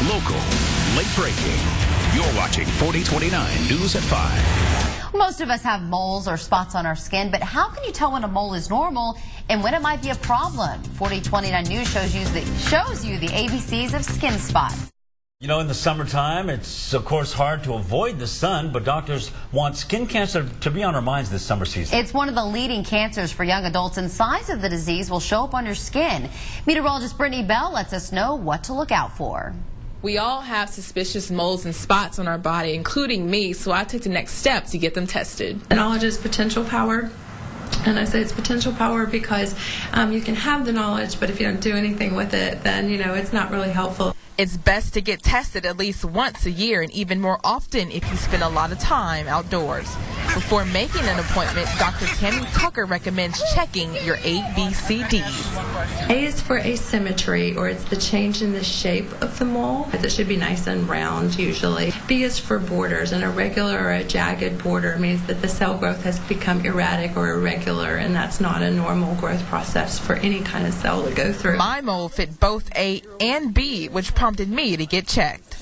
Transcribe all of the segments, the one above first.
Local, late breaking. You're watching 4029 News at 5. Most of us have moles or spots on our skin, but how can you tell when a mole is normal and when it might be a problem? 4029 News shows you the ABCs of skin spots. You know, in the summertime, it's of course hard to avoid the sun, but doctors want skin cancer to be on our minds this summer season. It's one of the leading cancers for young adults, and signs of the disease will show up on your skin. Meteorologist Brittany Bell lets us know what to look out for. We all have suspicious moles and spots on our body, including me, so I took the next step to get them tested. Knowledge is potential power. And I say it's potential power because you can have the knowledge, but if you don't do anything with it, then, it's not really helpful. It's best to get tested at least once a year, and even more often if you spend a lot of time outdoors. Before making an appointment, Dr. Tammy recommends checking your ABCDs. A is for asymmetry, or it's the change in the shape of the mole. It should be nice and round usually. B is for borders. An irregular or a jagged border means that the cell growth has become erratic or irregular, and that's not a normal growth process for any kind of cell to go through. My mole fit both A and B, which prompted me to get checked.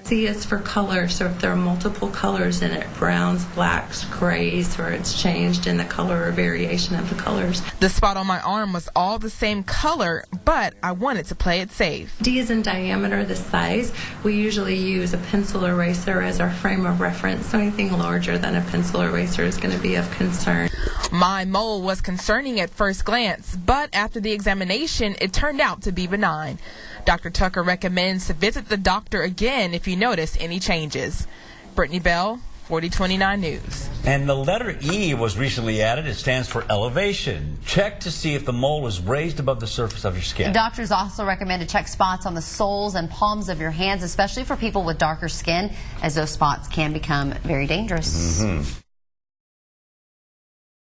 C is for color, so if there are multiple colors in it, browns, blacks, grays, or it's changed in the color or variation of the colors. The spot on my arm was all the same color, but I wanted to play it safe. D is in diameter, the size. We usually use a pencil eraser as our frame of reference, so anything larger than a pencil eraser is going to be of concern. My mole was concerning at first glance, but after the examination, it turned out to be benign. Dr. Tucker recommends to visit the doctor again if you notice any changes. Brittany Bell, 4029 News. And the letter E was recently added. It stands for elevation. Check to see if the mole is raised above the surface of your skin. Doctors also recommend to check spots on the soles and palms of your hands, especially for people with darker skin, as those spots can become very dangerous.